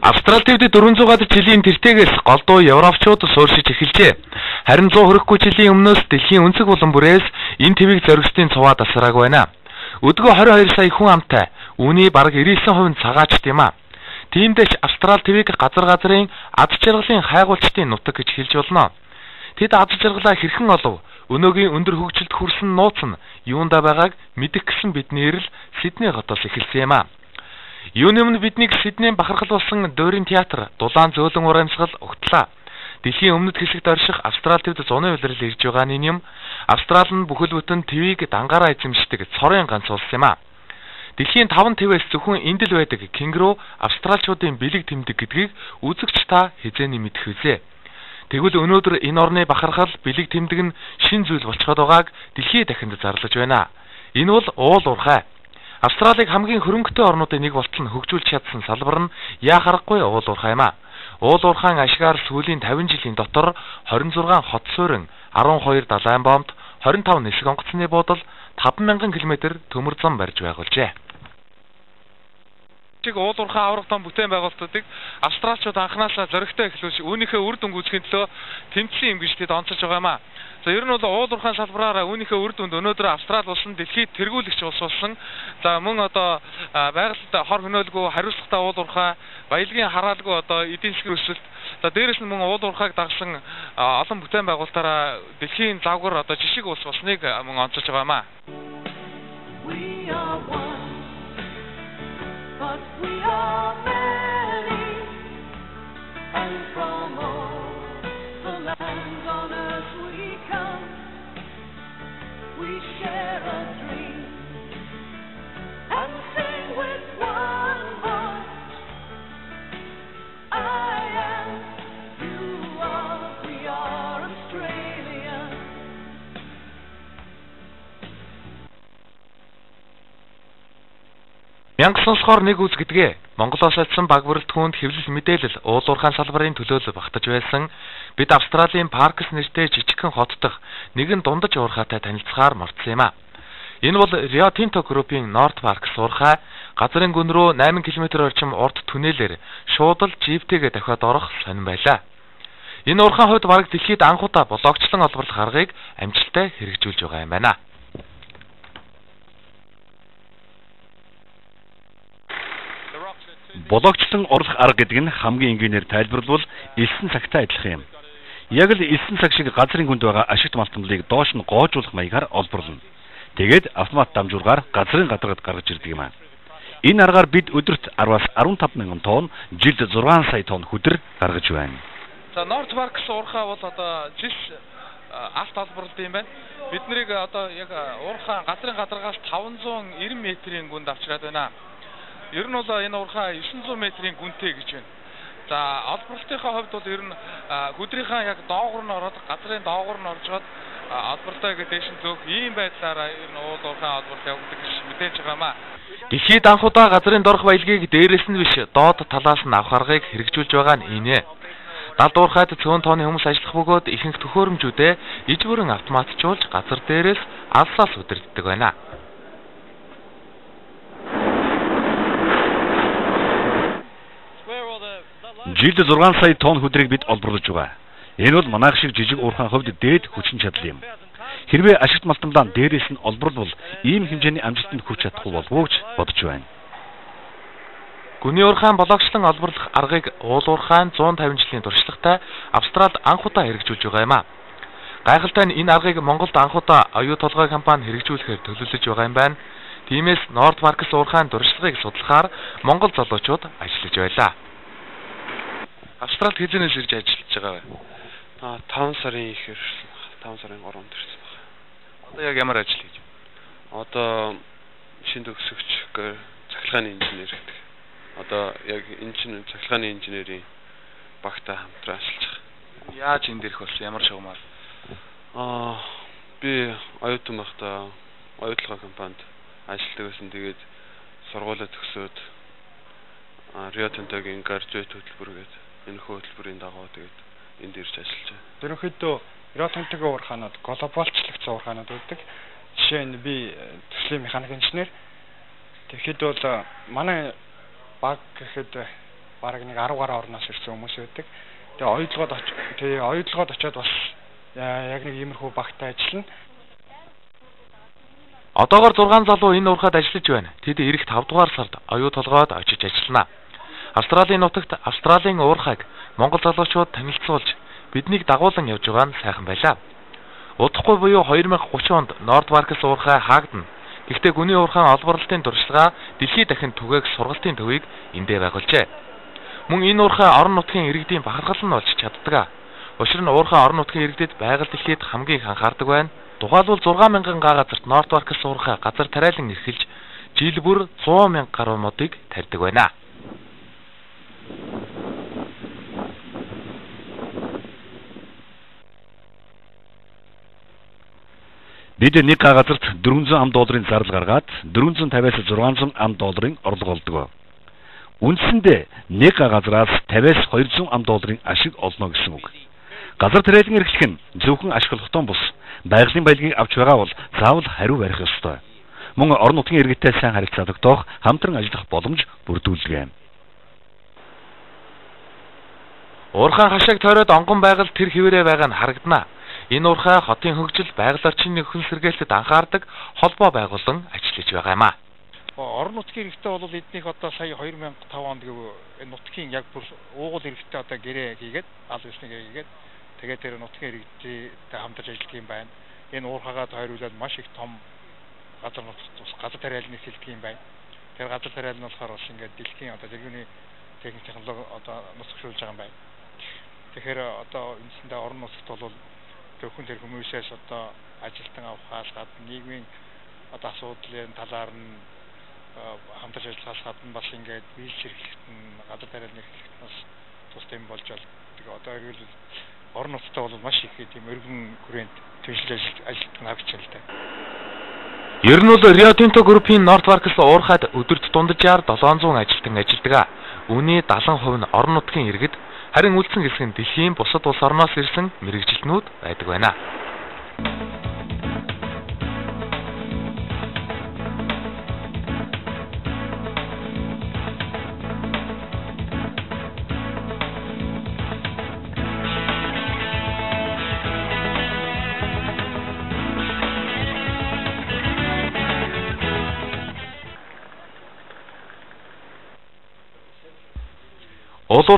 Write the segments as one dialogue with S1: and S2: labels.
S1: Австрали төвд 400-аад жилийн тэртээс голдуу европчууд сууршиж эхэлжээ. Харин 100 хүрэхгүй жилийн өмнөөс дэлхийн өнцөг булан бүрээс энэ твийг зоригсдын цуваа тасрааг байна. Өдгөө 22 сая хүн амтай, үүний бараг 99% нь цагаачд юм а. Тиймдээч Австрали твийг газар-газрын ад жаргалын хайгуулчдын нутаг гэж хэлж болно. Тэд ад жаргалаа хэрхэн олов? Өнөөгийн өндөр хөгжилд хүрсэн нууц нь юундаа байгааг мэдэх гэсэн бидний эрэл Сидней хотоос эхэлсэн юм а. Юуны өмнө биднийг Сиднейн бахархал болсон Дорин театр, дулаан зөөлөн урамсгал угтлаа. Дэлхийн өмнөд хэсэгт орших Австрали төвд зуны улирал ирж байгаа нь юм. Австрали нь бүхэл бүтэн твийг дангаараа эзэмшдэг цорын ганц улс юм а. Дэлхийн 5 твээс зөвхөн энд л байдаг кенгуру австралчуудын бэлэг тэмдэг гэдгийг үзэгч та хизээний мэдэх үзье. Тэгвэл өнөөдөр энэ орны бахархал бэлэг тэмдэг нь шин зүйл болчиход байгааг дэлхий дахинд зарлаж байна. Энэ бол уул уурхай. Австралиг хамгийн хөрөнгөтэй орнуудын нэг болтол нь хөгжүүлж чадсан салбар нь яахарахгүй уул уурхай юм а. Уул уурхайн ашгаар сүүлийн 50 жилийн дотор 26 хот суурин, 12 далайн бомбд, 25 нисэх онгоцны буудал, 5,000 км төмөр зам барьж байгуулжээ. Уул уурхай аврах том бүтээн байгуулалтуудыг австралчууд анхнаасаа зоригтой эхлүүлж үүнийхээ үр дүнг үзэхийн төлөө тэмцсэн юм гэж тэд онцолж байгаа юм а. За ер нь бол уул уурхайн салбараараа үүнийхээ үр дүнд өнөөдөр Австрали улсын дэлхийд тэргүүлэгч улс болсон. За мөн одоо байгальд хор хөнөөлгүй хариуцлагатай уул уурхай, баялагын хараалгүй одоо эдийн засгийн өсөлт, за дээрэс нь мөн уул уурхайг дагсан олон бүтээн байгуулалтаараа дэлхийн завгар одоо жишг улс болсныг мөн онцолж байгаа юм а. But we are many, and from all the lands on earth we come. We share a dream and sing with one voice. I am, you are, we are Australian. Мянга сонсохоор нэг үз гэдгээ. Монголоос альсан баг бүрэлдэхүүнд хэвлэл мэдээлэл уул уурхайн салбарын төлөөлөл багтаж байсан. Бид Австралийн Паркс нэртэй жижигхэн хот дах нэгэн дундаж уурхайтай танилцахаар мордсон юм а. Энэ бол Rio Tinto Group-ийн North Parkс уурхай, газрын гүн рүү 8 км орчим урт түнэлээр шуудал жиптэйгээ дахиад орох сонирн байлаа. Энэ уурхайн хувьд бараг дэлхийд анхудаа блокчлон олборлох аргыг амжилттай хэрэгжүүлж байгаа юм байна. Блокчлон орлох арга гэдэг нь хамгийн энгийнээр тайлбарлавал элсэн цагтай адилхан юм. Яг л элсэн цаг шиг газрын хүнд байгаа ашигт малтмлыг доош нь гоожуулах маягаар олборлно. Тэгээд автомат дамжуургаар газрын гадаргад гаргаж ирдэг юм аа. Энэ аргаар бид өдөрт 10-аас 15 мянган тонн, жилд 6 сая тонн хөдөр гаргаж байна. За North Parkс уурхай бол одоо жил алт олборлт юм байна. Бид нарыг одоо яг уурхай газрын гадаргаас 590 метрийн гүнд авчираад байна. Ер нь бол энэ уурхай 900 метрийн гүнтэй гэж байна. За олборлтынхаа хувьд бол ер нь хөдрийнхаа яг доогуур нь ороод газрын доогуур нь орж гоод олборлтоо гэдэг дэшин зөөх ийм байдлаараа ер нь уул уурхай олборлт явагддаг гэж мэдээж байгаа маа. Дэлхийд анхудаа газрын дорх баялагийг дээрээс нь биш доод талаас нь авах аргыг хэрэгжүүлж байгаа нь энэ. Далд уурхайд цөөн тооны хүмүүс ажиллах бөгөөд ихэнх төхөөрөмжүүдээ иж бүрэн автоматжуулж газар дээрээс алсаас удирддаг байна. Жилд 6 сая тонн хөдрийг бид олборлож байгаа. Энэ бол манайх шиг жижиг уурхайн хувьд дээд хүчин чадал юм. Хэрвээ ашигт малтамлаа дээрээс нь олборлвол ийм хэмжээний амжилтанд хүрч чадахгүй болов гэж бодож байна. Гүний уурхайн блокчлон олборлох аргыг уул уурхайн 150 жилийн туршлагатай Австралид анхудаа хэрэгжүүлж байгаа юм а. Гайхалтай нь энэ аргыг Монголд анхудаа оюу толгой компани хэрэгжүүлэхээр төлөвлөж байгаа юм байна. Тиймээс North Parkс уурхайн туршлагыг судлахаар Монгол залуучууд ажиллаж байлаа. Австралид хэзээс ирж ажиллаж байгаа вэ?
S2: 5 сарын ихэр 5 сарын 3-нд ирсэн байна.
S1: Одоо яг ямар ажил хийж
S2: байна? Одоо шинэ төгсөгч цахилгааны инженер гэдэг. Одоо яг цахилгааны инженерийн багтаа хамтран ажиллаж байгаа.
S1: Яаж энд ирэх болсон? Ямар шугамар?
S2: Би оюутан байхдаа оюутлогоо компанид ажилладаг байсан. Тэгээд сургуулаа төгсөөд Rio Tinto-гийн graduate хөтөлбөр гэдэг энэ хөтөлбөрийн дагуу тэгээд энд ирж ажиллаж байна.
S3: Ерөнхийдөө Rio Tinto-гийн уурхаанууд глобалчлагдсан уурхаанууд байдаг. Жишээ нь би төслийн механик инженер. Тэгэхэд бол манай баг гэхэд бараг нэг 10 гаруй орноос ирсэн хүмүүс байдаг. Тэгээ оюутлогод очиод бас яг нэг иймэрхүү багтаа ажиллана.
S1: Одоогоор 6 залуу энэ уурхайд ажиллаж байна. Тэд ирэх 5 дугаар сард оюу толгойд очиж ажиллана. Австралийн нутагт Австралийн уурхайг Монгол залуучууд танилцуулж биднийг дагуулan явж байгаа нь сайхан байлаа. Удахгүй буюу 2030 онд Нордваркс уурхай хаагдана. Гэхдээ гүний уурхайн олборлолтын туршлагаа дэлхийд дахин түгээх сургалтын төвийг эндээ байгуулжээ. Мөн энэ уурхай орон нутгийн иргэдийн бахархал нь болж чаддаг. Учир нь уурхай орон нутгийн иргэдэд байгаль дэлхийд хамгийн их анхаардаг байна. Тухайлбал 6,000 га газарт Нордваркс уурхай газар тариалан эрхэлж жил бүр 100,000 гаруй модыг тарьдаг байна.
S4: Бид нэг газарт 400 ам долларын зардал гаргаад 450-аас 600 ам долларын орлого олдог. Үндсэндээ нэг газраас 50-аас 200 ам долларын ашиг олно гэсэн үг. Газар тариалан эрхлэх нь зөвхөн ашиг олгохтон бус байгалийн баялагийг авч байгаа бол заавал хариу барих ёстой. Мөн орон нутгийн иргэдтэй сайн харилцаа тогтоох, хамтран ажиллах боломж бүрдүүлдэг.
S1: Уурхайн хашааг тойроод онгон байгаль тэр хിവэрэ байгаа нь харагдана. Энэ уурхай хотын хөгжил, байгаль орчны нөхөн сэргээлтэд анхаардаг холбоо байгуулан ажиллаж байгаа юм а.
S3: Орон нутгийн иргэдтэй бол эднийх одоо сая 2005 онд энэ нутгийн яг бүр уугуул иргэдтэй одоо гэрээ хийгээд, аль ёсны гэрээ хийгээд тэгээд тэр нутгийн иргэдтэй хамтарч ажилладаг юм байна. Энэ уурхайгаа тойруулаад маш их том газар тариалны хэлдэг юм байна. Тэр газар тариал нь болохоор бас ингээд дэлхийн одоо зэргийн техник технологи одоо нусгшуулж байгаа юм байна. Тэгэхээр одоо үндсэндээ орон нутгт бол зөвхөн тэр хүмүүсээс одоо ажилтан авахаас гадна нийгмийн одоо асуудлын талаар нь хамтарч ажиллахаас гадна бас ингээд биелж хэрэглэхэд нь гадар тариалны хэрэглэхэд бас тустай юм болж байна. Тэгээ одоо ирвэл орон нутгт бол маш их тийм өргөн хүрээнд төлөвлөж ажилтан авч байна л да.
S1: Ер нь бол Rio Tinto Group-ийн Nordvаркс уурхайд өдөрт дунджаар 700 ажилтан ажилладаг. Үүний 70% нь орон нутгийн иргэд, харин үлдсэн хэсэг нь дэлхийн бусад улс орноос ирсэн мэргэжилтнүүд байдаг байна.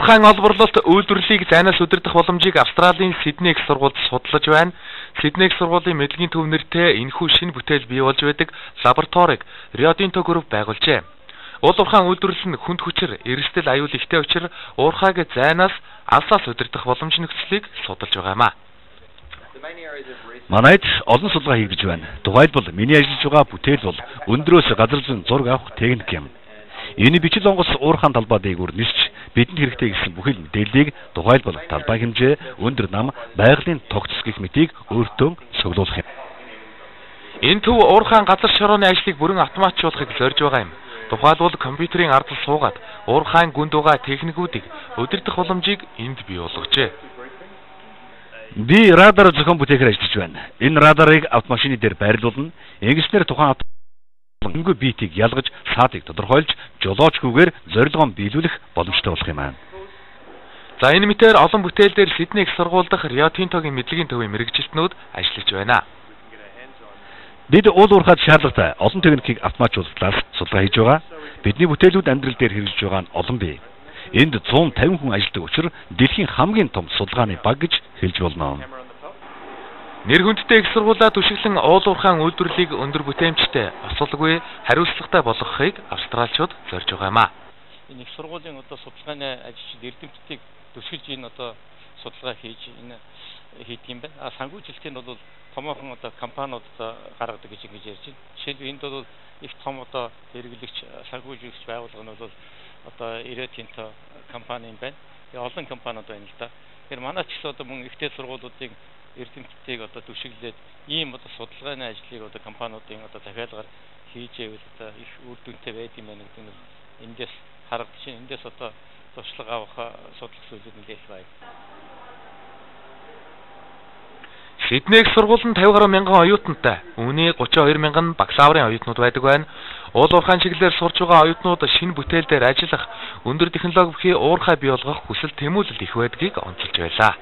S1: Уурхайн олборлолт үйлдвэрлэлийг зайнаас удирдах боломжийг Австралийн Сидней их сургуульд судалж байна. Сидней их сургуулийн мэдлэгийн төв нэртэй энэхүү шинэ бүтээл бий болж байдаг лабораторийг Rio Tinto Group байгуулжээ. Уурхайн үйлдвэрлэл нь хүнд хүчээр эрсдэл аюул ихтэй учраас уурхайг зайнаас алсаас удирдах боломж нөхцөлийг судалж байгаа юм а.
S4: Манайд олон судалгаа хийгдэж байна. Тухайлбал миний ажиллаж байгаа бүтээл бол өндрөөс газар зүйн зураг авах техник юм. Энэ бичил онгоц уурхайн талбай дээгүүр нисч бидэнд хэрэгтэй гэсэн бүхэл мэдээллийг тухайлбал талбай хэмжээ, өндөр нам, байгалийн тогтцол гэх мэтийг өөртөө цуглуулах юм. Энэ төв
S1: уурхайн газар шорооны ажлыг бүрэн автоматжуулахыг зорж байгаа юм. Тухайлбал компьютерийн ардал суугаад уурхайн гүнд байгаа техникүүдийг удирдах боломжийг энд бий болгожээ.
S4: Би радар зохион бүтээхээр ажиллаж байна. Энэ радарыг автомашины дээр байрлуулна. Ингэснээр тухайн хөнгө биетийг ялгаж, саадыг тодорхойлж, жолоочгүйгээр зорилгоо биелүүлэх боломжтой болох юм аа.
S1: За энэ мэтээр олон бүтээл дээр Сидней их сургууль дахь Rio Tinto-гийн мэдлэгийн төвийн мэргэжилтнүүд ажиллаж байна.
S4: Бид уул уурхайд шаардлагатай олон техникийг автоматжуулалтаас судалгаа хийж байгаа. Бидний бүтээлүүд амьдрал дээр хэрэгжиж байгаа нь олон бий. Энд 150 хүн ажилладаг учраас дэлхийн хамгийн том судалгааны баг гэж хэлж болно. Нэр хүндтэй их сургуулаа түшиглэн уул уурхайн үйлдвэрлэлийг өндөр бүтээмжтэй, осолгүй, хариуцлагатай болгохыг австралчууд зорж байгаа юм а.
S5: Энэ их сургуулийн одоо судалгааны ажилчид эрдэмтдийг түшиглж энэ одоо судалгаа хийж энэ хийдэг юм байна. Санхүүжилтийн бол томоохон одоо компаниуд гаргадаг гэж ингэж ярьж байна. Жишээлбэл энд бол их том одоо хэрэглэгч санхүүжүүлэгч байгууллага нь бол одоо Rio Tinto компани юм байна. Олон компаниуд байна л да. Тэгэхээр манай ч гэсэн одоо мөн ихтэй сургуулиудын эрдэмтдийг одоо түшиглээд ийм одоо судалгааны ажлыг одоо компаниудын одоо захиалгаар хийж ивэл одоо их үр дүнтэй байд юм байна гэдэг нь эндээс харагдаж байна. Эндээс одоо туршлага авах судлах зүйлүүд нэлээд бай.
S1: Сидней их сургууль нь 50 гаруй мянган оюутантай. Үүний 32 мянган бакалаврын оюутнууд байдаг байна. Уул уурхайн чиглэлээр сурч байгаа оюутнууд шинэ бүтээл дээр ажиллах, өндөр технологи бүхий уурхай бий болгох хүсэл тэмүүлэл их байдгийг онцолж байлаа.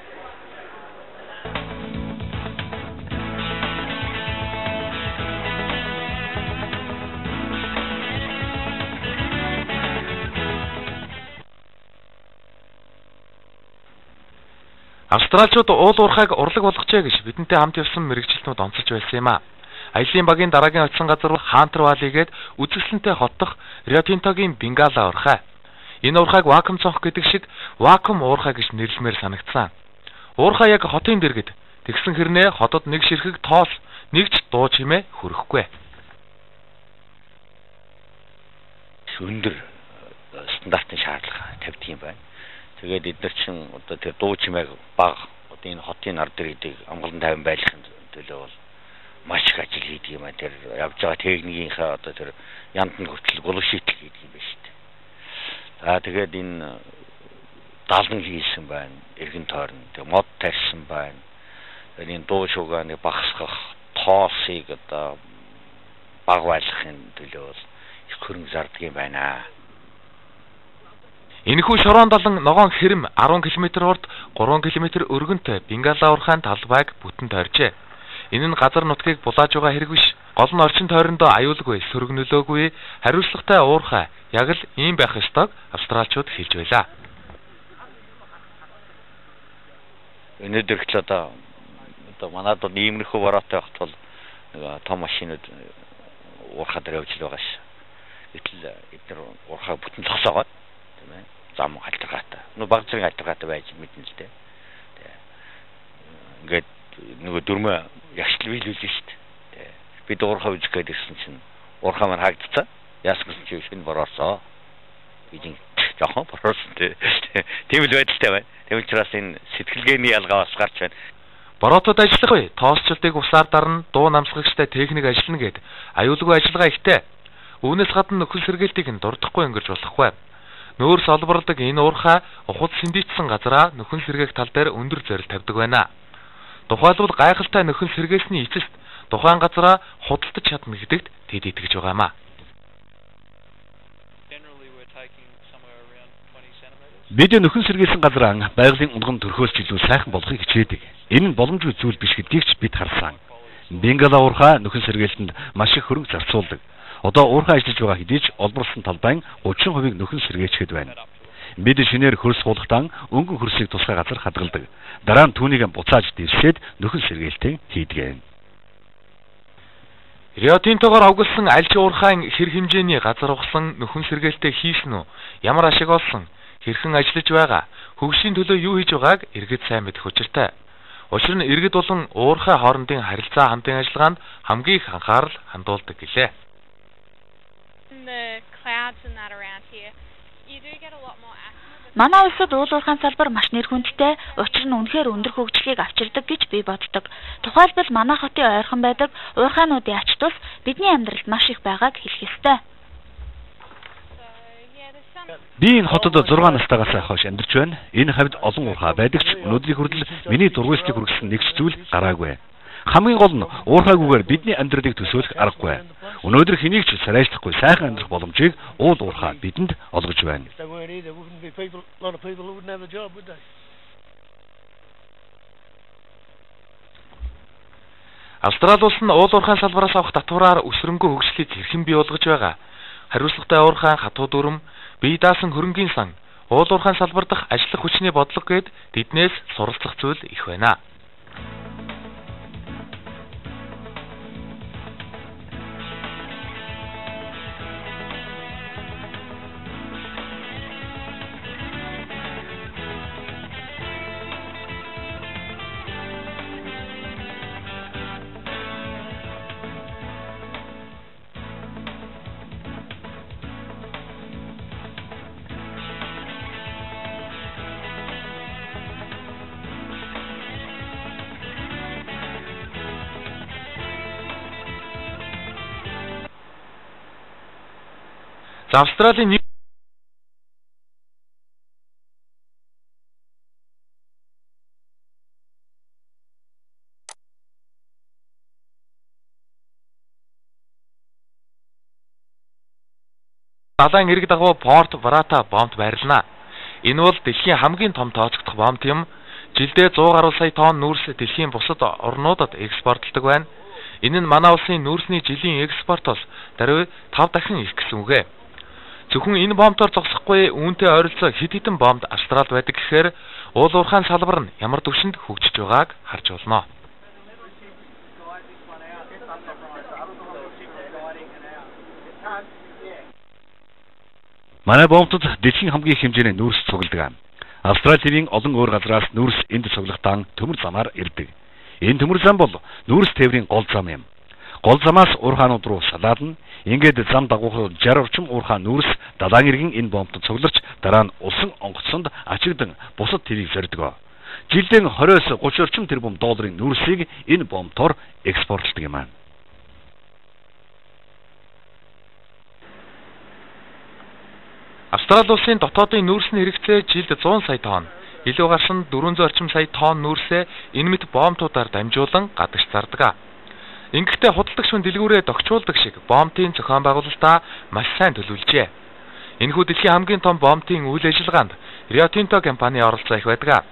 S1: Австраличууд уул уурхайг урлаг болгочээ гэж бидэнтэй хамт явсан мэрэгчлэнүүд онцолж байсан юм а. Аялын багийн дараагийн очсон газар бол Хантер Валигээд үзэсгэлэнтэй хотдох Rio Tinto-гийн Bengala уурхай. Энэ уурхайг вакуум цонх гэдэг шиг вакуум уурхай гэж нэрлэмээр санагдсан. Уурхай яг хотын дэргэд тэгсэн хэрнээ хотод нэг ширхэг тоос, нэг ч дуу чимээ хүрэхгүй.
S6: Өндөр стандартын шаардлага тавьдаг юм байна. Тэгээд эдгээр чинь одоо тэр дуу чимээг баг одоо энэ хотын ар дэргэдийг амгалан тайван байлгахын төлөө бол маш их ажил хийдэг юм аа. Тэр явж байгаа техникийнхаа одоо тэр янд нь хүртэл гулг шийтгэл хийдэг юм байна шүү дээ. За тэгээд энэ даалган хийсэн байна. Эргэн тойрон тэг мод тарьсан байна. Энэ дуу шугааны багасгах тоосыг одоо баг байлгахын төлөө бол их хөрөнгө зардаг юм байна.
S1: Энэхүү шорон далан ногоон хэрэм 10 км урд 3 км өргөнтэй Bengala уурхайн талбайг бүтэн тойрчээ. Энэ нь газар нутгийг булааж байгаа хэрэг биш. Гол нь орчин тойрондоо аюулгүй, сөргнөлөөгүй, хариуцлагатай уурхай яг л ийм байх ёстойг австраличууд хэлж байлаа.
S6: Өнөөдөр ч одоо манайд иймэрхүү бороотой байхад бол том машинууд уурхай дээр явж байгаа ш. Гэтэл эдгээр уурхай бүтэн цосоогоод тийм ээ. Зам халтгаатай. Баг зэрэг халтгаатай байж мэднэ л дээ. Ингээд нөгөө дөрмө ягшил биелүүлсэн шүү дээ. Бид уурхай үзэх гээд ирсэн чинь уурхай маань хаагдцаа. Яасан ч шинэ бороосоо. Бид жоохон бороосон тийм л байдалтай байна. Тийм учраас энэ сэтгэлгээний ялгаа бас гарч байна.
S1: Бороотод ажиллах үе тоосчлтыг усаар дарна, дуу намсгагчтай техник ажиллана гэд аюулгүй ажиллагаа ихтэй. Үүнээс гадна нөхөл сэргээлтийг нь дурдахгүй өнгөрч болохгүй. Нөөр солбордог энэ уурхай ухад сэндийцсэн газараа нөхөн сэргээх тал дээр өндөр зорилт тавьдаг байна. Тухайлбал гайхалтай нөхөн сэргээсний эцэст тухайн газараа худалдаж чадна гэдэгт тэд итгэж байгаа юм а.
S4: Бид нөхөн сэргээсэн газраа байгалийн унган төрхөөс илүү сайхан болохыг хичээдэг. Энэ нь боломжгүй зүйл биш гэдгийг ч бид харсан. Bengala уурхай нөхөн сэргээлтэнд маш их хөрөнгө зарцуулдаг. Одоо уурхай ажиллаж байгаа хэдий ч олборлсон талбайн 30% нөхөн сэргээчгээд байна. Бид шинээр хөрс хулгатан өнгөн хөрсийг тусгай газар хадгалдаг. Дараа нь түүнийг буцааж дэрсээд нөхөн сэргээлтээ хийдэг.
S1: Rio Tinto-гоор овгилсан аль ч уурхайн хэр хэмжээний газар ухсан нөхөн сэргээлтээ хийсэн үү? Ямар ашиг олсон? Хэрхэн ажиллаж байгаа? Хөгжлийн төлөө юу хийж байгааг иргэд сайн мэдэх учиртай. Учир нь иргэд болон уурхай хоорондын харилцаа хамтын ажиллагаанд хамгийн их анхаарал хандуулдаг гэлээ.
S7: Манай улсад уул уурхайн салбар маш нэр хүндтэй, учир нь үнэхээр өндөр хөгжлийг авчирдаг гэж би боддог. Тухайлбал манай хотын ойрхон байдаг уурхайнуудын ач тус бидний амьдралд маш их байгааг хэлэх ёстой.
S4: Би энэ хотод 6 настайгаас хойш амьдарч байна. Энэ хавьд олон уурхай байдаг ч өнөөдрийн хүртэл миний дургуйлтыг хүргэсэн нэг ч зүйл гараагүй. Хамгийн гол нь уурхайгүйгээр бидний амьдралыг төсөөлөх аргагүй. Өнөөдөр хэнийг ч сарайчлахгүй сайхан амьдрах боломжийг уул уурхай бидэнд олгож байна.
S1: Австрали улс нь уул уурхайн салбараас авах татвараар өсрөнгөө хөгжлийг хэрхэн бий болгож байгаа? Хариуцлагатай уурхайн хатуу дүрм, бие даасан хөрөнгийн сан, уул уурхайн салбар дахь ажиллах хүчний бодлого гээд тэднээс суралцах зүйл их байна. Австралийн далайн эрэг дагуу Порт Врата бомбд байрлана. Энэ бол дэлхийн хамгийн том тооцогдох бомб юм. Жилдээ 100 гаруй сая тонн нүүрс дэлхийн бусад орнуудад экспортлдог байна. Энэ нь манай улсын нүүрсний жилийн экспортоос даруй 5 дахин их гэсэн үг ээ. Зөвхөн энэ бомбоор зогсохгүй үүнтэй ойролцоо хэд хэдэн бомбд Австралид байдаг гэхээр уул уурхайн салбар нь ямар түвшинд хөгжиж байгааг харж болно.
S4: Манай бомбтод дэлхийн хамгийн их хэмжээний нүүрс цугладаг. Австралийн олон өөр газраас нүүрс энд цуглахтан төмөр замаар ирдэг. Энэ төмөр зам бол нүүрс тээврийн гол зам юм. Гол замаас уурхаанууд руу салаадна. Ингээд зам дагуухад 60 орчим уурхаан нүүрс далайн иргэн энэ бомбтод цугларч дараа нь улсын онгоцсонд ачигдан бусад тэрийг зорддог. Жилдээ 20-30 орчим тэрбум долларын нүүрсийг энэ бомбтоор экспортлдог юм аа.
S1: Австрали улсын дотоодын нүүрсний хэрэгцээ жилд 100 сая тонн. Илүү гарсан 400 орчим сая тонн нүүрсээ энэ мэт бомбтуудаар дамжуулан гадагш зардаг. Ингэхдээ худалдагч хүн дэлгүүрээ догчуулдаг шиг бомбын зохион байгуулалтаа маш сайн төлөвлөжээ. Энэхүү дэлхийн хамгийн том бомбын үйл ажиллагаанд Rio Tinto компани оролцоо их байдаг.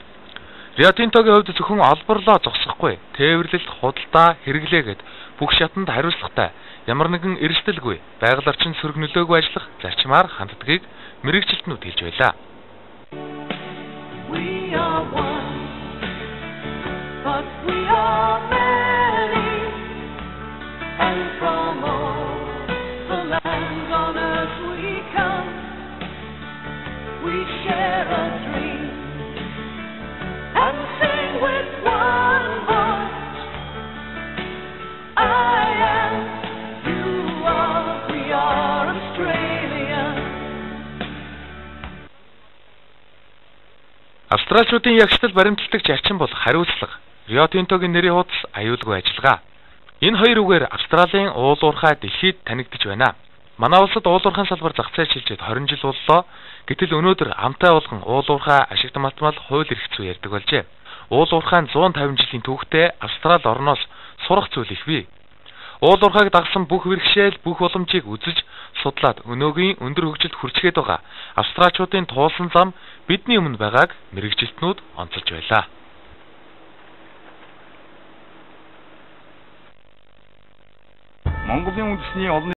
S1: Rio Tinto-гийн хувьд зөвхөн олборлоо зогсохгүй, тээвэрлэлт, худалдаа, хэрэглээгээд бүх шатанд хариуцлагатай, ямар нэгэн эрсдэлгүй, байгаль орчин сөрөг нөлөөгүй ажиллах зарчмаар ханддгийг мэрэгчлэтнүүд хэлж байлаа.
S8: We are one, but we are many, and from all the lands on earth we come. We share a dream and sing with one voice. I am, you are, we are Australian.
S1: Австралчуудын ягштал баримтлагч арчин бол хариуцлага. Rio Tinto-гийн нэрийн хуудас аюулгүй ажиллагаа. Энэ хоёр үгээр Австралийн уул уурхай дэлхийд танигдж байна. Манай улсад уул уурхайн салбар зах зээл шилжээд 20 жил боллоо. Гэтэл өнөөдөр амтай болгон уул уурхай ашигт малтмал хууль эрх зүй ярьдаг болжээ. Уул уурхайн 150 жилийн түүхтэй Австрали орноос сурах зүйл их бий. Уул уурхайг дагсан бүх бэрхшээл, бүх боломжийг үзэж судлаад өнөөгийн өндөр хөгжилд хүрчгээд байгаа австралчуудын туулсан зам бидний өмнө байгааг мэрэгжилтнүүд онцолж байлаа.
S4: Монголын үндэсний олон